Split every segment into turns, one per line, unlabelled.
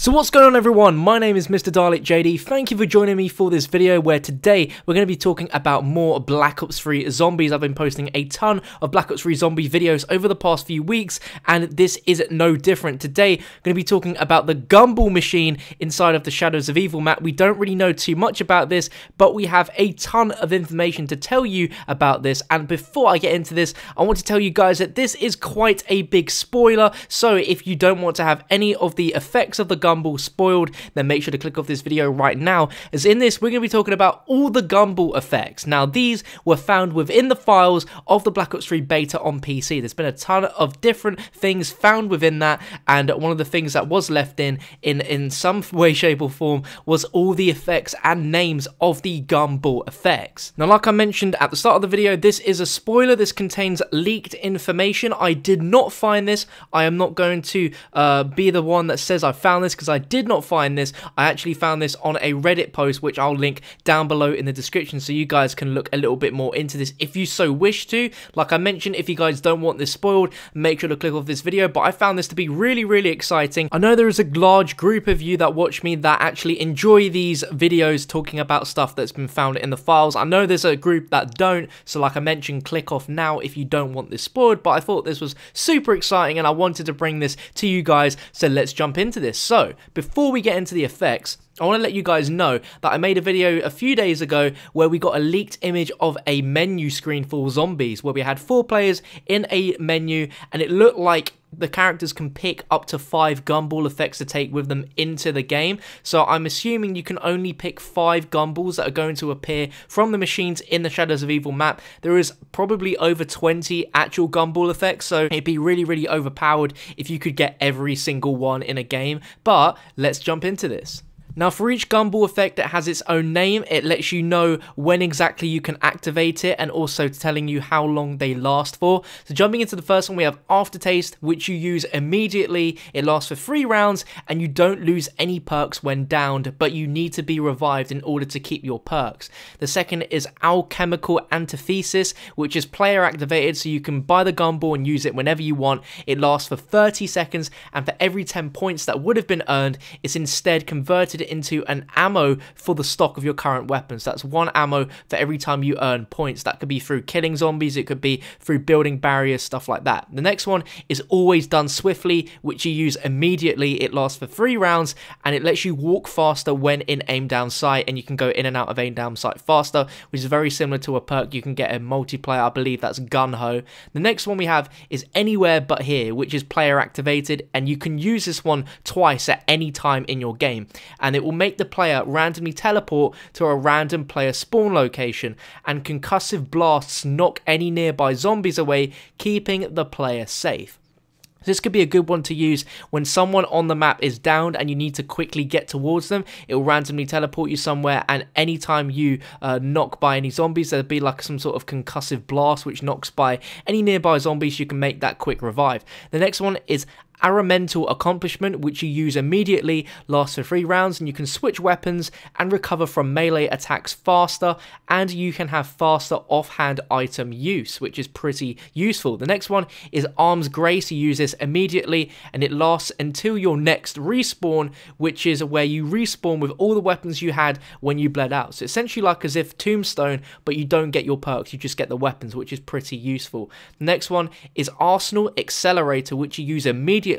So what's going on everyone, my name is MrDalekJD, thank you for joining me for this video where today we're going to be talking about more Black Ops 3 zombies. I've been posting a ton of Black Ops 3 zombie videos over the past few weeks and this is no different. Today I'm going to be talking about the Gumball machine inside of the Shadows of Evil map. We don't really know too much about this, but we have a ton of information to tell you about this, and before I get into this I want to tell you guys that this is quite a big spoiler, so if you don't want to have any of the effects of the Gumball spoiled, then make sure to click off this video right now, as in this we're going to be talking about all the Gumball effects. Now these were found within the files of the Black Ops 3 beta on PC. There's been a ton of different things found within that, and one of the things that was left in some way, shape or form was all the effects and names of the Gumball effects. Now like I mentioned at the start of the video, this is a spoiler. This contains leaked information. I did not find this. I am not going to be the one that says I found this, because I did not find this. I actually found this on a Reddit post, which I'll link down below in the description, so you guys can look a little bit more into this if you so wish to. Like I mentioned, if you guys don't want this spoiled, make sure to click off this video, but I found this to be really exciting. I know there is a large group of you that watch me that actually enjoy these videos talking about stuff that's been found in the files. I know there's a group that don't, so like I mentioned, click off now if you don't want this spoiled, but I thought this was super exciting and I wanted to bring this to you guys, so let's jump into this. So before we get into the effects, I want to let you guys know that I made a video a few days ago where we got a leaked image of a menu screen for zombies, where we had 4 players in a menu and it looked like the characters can pick up to 5 Gumball effects to take with them into the game. So I'm assuming you can only pick 5 Gumballs that are going to appear from the machines in the Shadows of Evil map. There is probably over 20 actual Gumball effects, so it'd be really overpowered if you could get every single one in a game. But let's jump into this. Now for each Gumball effect that has its own name, it lets you know when exactly you can activate it and also telling you how long they last for. So jumping into the first one, we have Aftertaste, which you use immediately. It lasts for 3 rounds and you don't lose any perks when downed, but you need to be revived in order to keep your perks. The second is Alchemical Antithesis, which is player activated, so you can buy the Gumball and use it whenever you want. It lasts for 30 seconds and for every 10 points that would have been earned, it's instead converted into an ammo for the stock of your current weapons. That's 1 ammo for every time you earn points. That could be through killing zombies, it could be through building barriers, stuff like that. The next one is Always Done Swiftly, which you use immediately. It lasts for 3 rounds and it lets you walk faster when in aim down sight, and you can go in and out of aim down sight faster, which is very similar to a perk you can get in multiplayer. I believe that's Gun Ho. The next one we have is Anywhere But Here, which is player activated, and you can use this one twice at any time in your game, and it will make the player randomly teleport to a random player spawn location, and concussive blasts knock any nearby zombies away, keeping the player safe. This could be a good one to use when someone on the map is downed and you need to quickly get towards them. It will randomly teleport you somewhere, and anytime you knock by any zombies, there'll be like some sort of concussive blast which knocks by any nearby zombies. You can make that quick revive. The next one is Aramental Accomplishment, which you use immediately, lasts for 3 rounds, and you can switch weapons and recover from melee attacks faster, and you can have faster offhand item use, which is pretty useful. The next one is Arms Grace. You use this immediately and it lasts until your next respawn, which is where you respawn with all the weapons you had when you bled out. So essentially like as if Tombstone, but you don't get your perks, you just get the weapons, which is pretty useful. The next one is Arsenal Accelerator, which you use immediately,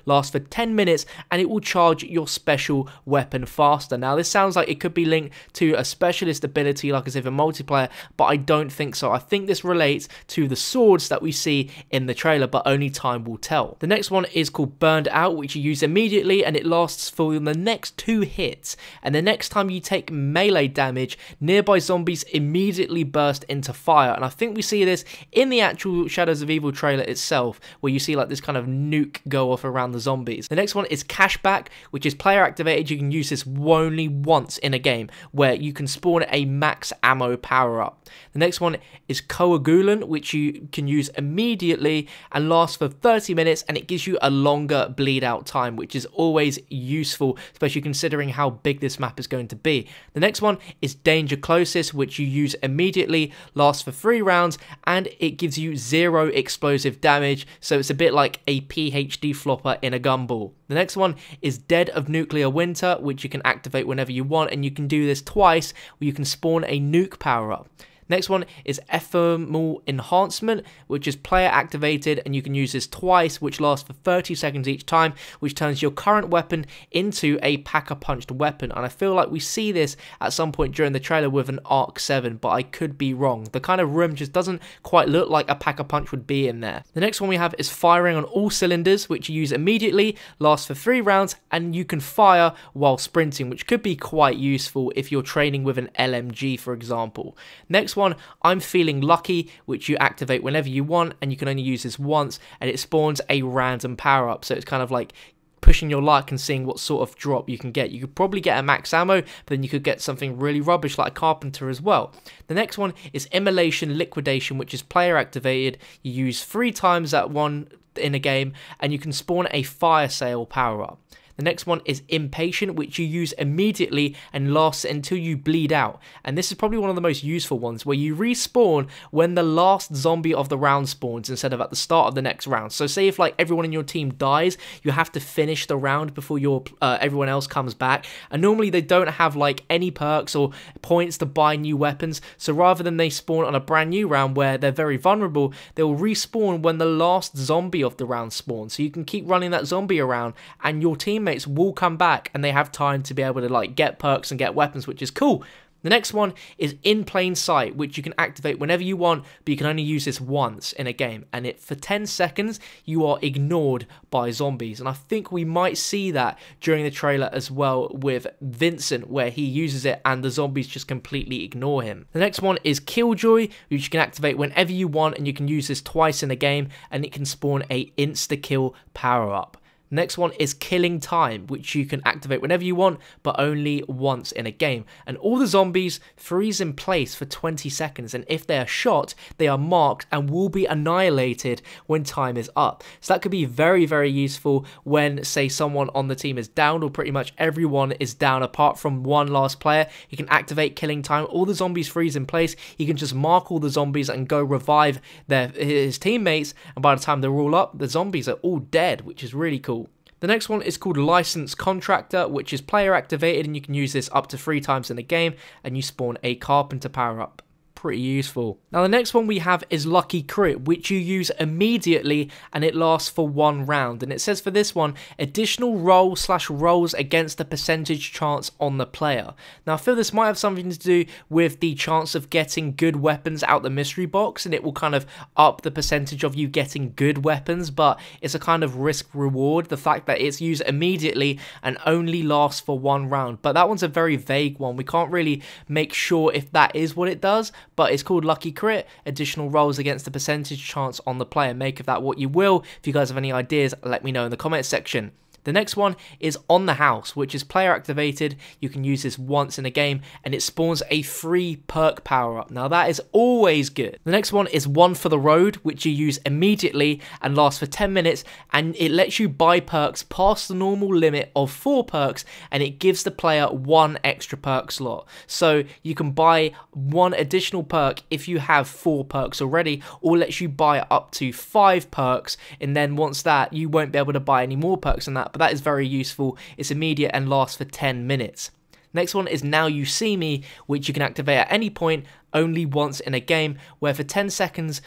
lasts for 10 minutes, and it will charge your special weapon faster. Now this sounds like it could be linked to a specialist ability like as if a multiplayer, but I don't think so. I think this relates to the swords that we see in the trailer, but only time will tell. The next one is called Burned Out, which you use immediately and it lasts for the next 2 hits, and the next time you take melee damage, nearby zombies immediately burst into fire. And I think we see this in the actual Shadows of Evil trailer itself, where you see like this kind of nuke go off around the zombies. The next one is Cashback, which is player activated. You can use this only once in a game, where you can spawn a max ammo power up. The next one is Coagulant, which you can use immediately and lasts for 30 minutes, and it gives you a longer bleed out time, which is always useful, especially considering how big this map is going to be. The next one is Danger Closest, which you use immediately, lasts for 3 rounds, and it gives you 0 explosive damage, so it's a bit like a PhD HD flopper in a Gumball. The next one is Dead of Nuclear Winter, which you can activate whenever you want, and you can do this twice, where you can spawn a nuke power-up. Next one is Ephemeral Enhancement, which is player activated, and you can use this twice, which lasts for 30 seconds each time, which turns your current weapon into a Pack-a-Punched weapon. And I feel like we see this at some point during the trailer with an Arc 7, but I could be wrong. The kind of room just doesn't quite look like a Pack-a-Punch would be in there. The next one we have is Firing on All Cylinders, which you use immediately, lasts for 3 rounds, and you can fire while sprinting, which could be quite useful if you're training with an LMG, for example. Next one, I'm Feeling Lucky, which you activate whenever you want, and you can only use this once, and it spawns a random power-up, so it's kind of like pushing your luck and seeing what sort of drop you can get. You could probably get a max ammo, but then you could get something really rubbish like a Carpenter as well. The next one is Immolation Liquidation, which is player activated. You use 3 times that one in a game, and you can spawn a Fire Sale power-up. The next one is Impatient, which you use immediately and lasts until you bleed out. And this is probably one of the most useful ones, where you respawn when the last zombie of the round spawns instead of at the start of the next round. So say if like everyone in your team dies, you have to finish the round before your everyone else comes back. And normally they don't have like any perks or points to buy new weapons. So rather than they spawn on a brand new round where they're very vulnerable, they will respawn when the last zombie of the round spawns. So you can keep running that zombie around, and your teammates will come back and they have time to be able to like get perks and get weapons, which is cool. The next one is In Plain Sight, which you can activate whenever you want, but you can only use this once in a game, and for 10 seconds you are ignored by zombies. And I think we might see that during the trailer as well with Vincent, where he uses it and the zombies just completely ignore him. The next one is Killjoy, which you can activate whenever you want, and you can use this twice in a game, and it can spawn a insta-kill power-up. Next one is Killing Time, which you can activate whenever you want, but only once in a game. And all the zombies freeze in place for 20 seconds, and if they are shot, they are marked and will be annihilated when time is up. So that could be very, very useful when, say, someone on the team is down, or pretty much everyone is down apart from one last player. You can activate Killing Time, all the zombies freeze in place, he can just mark all the zombies and go revive his teammates, and by the time they're all up, the zombies are all dead, which is really cool. The next one is called Licensed Contractor, which is player activated, and you can use this up to 3 times in a game, and you spawn a Carpenter power-up. Pretty useful. Now the next one we have is Lucky Crit, which you use immediately and it lasts for 1 round, and it says for this one, additional rolls against the percentage chance on the player. Now I feel this might have something to do with the chance of getting good weapons out the mystery box, and it will kind of up the percentage of you getting good weapons, but it's a kind of risk reward, the fact that it's used immediately and only lasts for 1 round. But that one's a very vague one, we can't really make sure if that is what it does, but it's called Lucky Crit, additional rolls against the percentage chance on the player. Make of that what you will. If you guys have any ideas, let me know in the comments section. The next one is On the House, which is player activated. You can use this once in a game, and it spawns a free perk power-up. Now that is always good. The next one is One for the Road, which you use immediately and lasts for 10 minutes, and it lets you buy perks past the normal limit of 4 perks, and it gives the player 1 extra perk slot. So you can buy 1 additional perk if you have 4 perks already, or lets you buy up to 5 perks, and then once that, you won't be able to buy any more perks than that. But that is very useful. It's immediate and lasts for 10 minutes. Next one is Now You See Me, which you can activate at any point, only once in a game, where for 10 seconds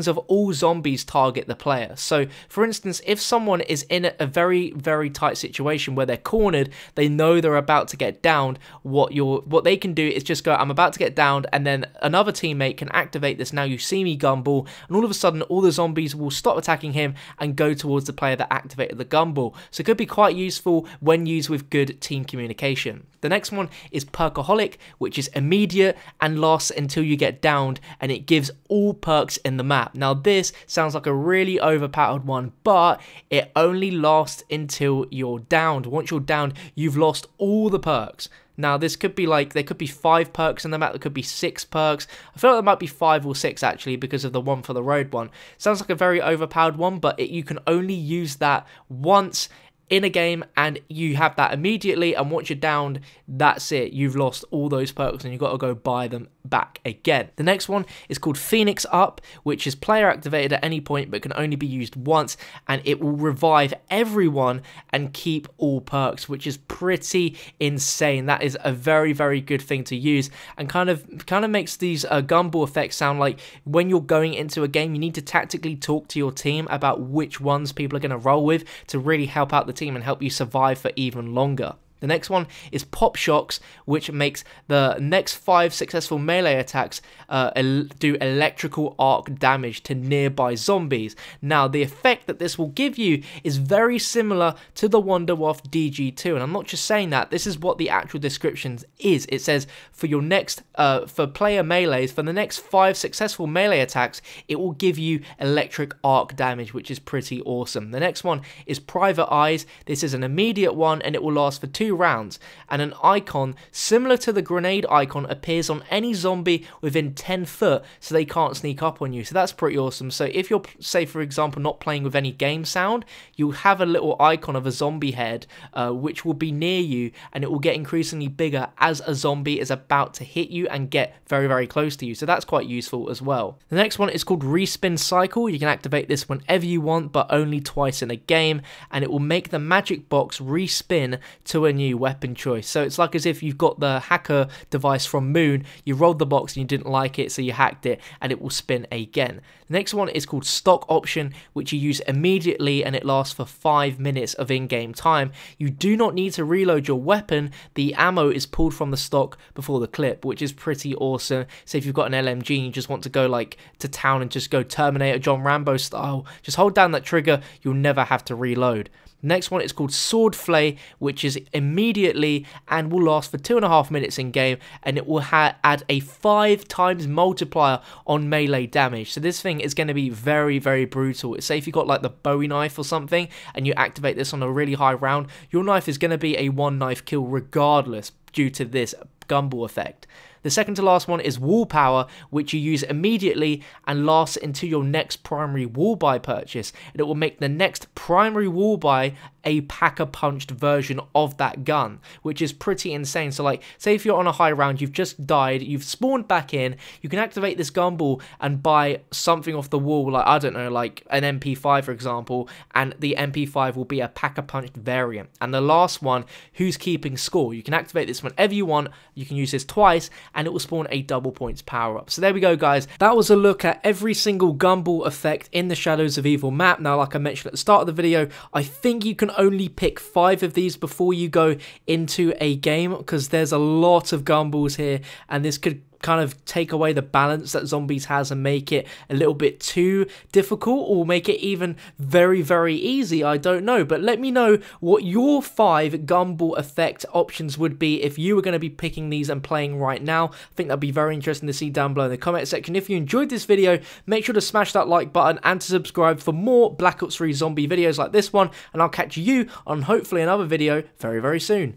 of all zombies target the player. So for instance, if someone is in a very, very tight situation where they're cornered, they know they're about to get downed, what they can do is just go, I'm about to get downed, and then another teammate can activate this Now You See Me Gumball, and all of a sudden all the zombies will stop attacking him and go towards the player that activated the Gumball. So it could be quite useful when used with good team communication. The next one is Perkaholic, which is immediate and lasts until you get downed, and it gives all perks in the map. Now this sounds like a really overpowered one, but it only lasts until you're downed. Once you're downed, you've lost all the perks. Now this could be like, there could be 5 perks in the map, there could be 6 perks. I feel like there might be 5 or 6 actually, because of the One for the Road one. Sounds like a very overpowered one, but you can only use that once in a game, and you have that immediately, and once you're downed, that's it. You've lost all those perks and you've got to go buy them back again. The next one is called Phoenix Up, which is player activated at any point but can only be used once, and it will revive everyone and keep all perks, which is pretty insane. That is a very, very good thing to use, and kind of makes these gumball effects sound like when you're going into a game, you need to tactically talk to your team about which ones people are going to roll with to really help out the team and help you survive for even longer. The next one is Pop Shocks, which makes the next 5 successful melee attacks do electrical arc damage to nearby zombies. Now, the effect that this will give you is very similar to the Wonderwaff DG2, and I'm not just saying that, this is what the actual description is. It says, for your next, for player melees, for the next 5 successful melee attacks, it will give you electric arc damage, which is pretty awesome. The next one is Private Eyes. This is an immediate one, and it will last for 2 rounds, and an icon similar to the grenade icon appears on any zombie within 10 foot, so they can't sneak up on you. So that's pretty awesome. So if you're, say for example, not playing with any game sound, you'll have a little icon of a zombie head which will be near you, and it will get increasingly bigger as a zombie is about to hit you and get very, very close to you. So that's quite useful as well. The next one is called Respin Cycle. You can activate this whenever you want, but only twice in a game, and it will make the magic box respin to a new weapon choice. So it's like as if you've got the hacker device from Moon, you rolled the box and you didn't like it, so you hacked it, and it will spin again. The next one is called Stock Option, which you use immediately, and it lasts for 5 minutes of in-game time. You do not need to reload your weapon. The ammo is pulled from the stock before the clip, which is pretty awesome. So if you've got an LMG and you just want to go like to town and just go Terminator John Rambo style, just hold down that trigger, you'll never have to reload. Next one is called Sword Flay, which is immediately and will last for 2.5 minutes in game, and it will add a 5 times multiplier on melee damage. So this thing is going to be very, very brutal. Say if you got like the Bowie knife or something and you activate this on a really high round, your knife is going to be a 1 knife kill regardless due to this gumball effect. The second to last one is Wall Power, which you use immediately and lasts until your next primary wall buy purchase, and it will make the next primary wall buy a pack-a-punched version of that gun, which is pretty insane. So like, say if you're on a high round, you've just died, you've spawned back in, you can activate this gumball and buy something off the wall, like, I don't know, like an MP5 for example, and the MP5 will be a pack-a-punched variant. And the last one, Who's Keeping Score? You can activate this whenever you want, you can use this twice, and it will spawn a double points power up. So there we go, guys. That was a look at every single gumball effect in the Shadows of Evil map. Now, like I mentioned at the start of the video, I think you can only pick 5 of these before you go into a game, because there's a lot of gumballs here, and this could kind of take away the balance that Zombies has and make it a little bit too difficult, or make it even very, very easy. I don't know, but let me know what your 5 gumball effect options would be if you were going to be picking these and playing right now. I think that'd be very interesting to see down below in the comment section. If you enjoyed this video, make sure to smash that like button and to subscribe for more Black Ops 3 zombie videos like this one, and I'll catch you on hopefully another video very, very soon.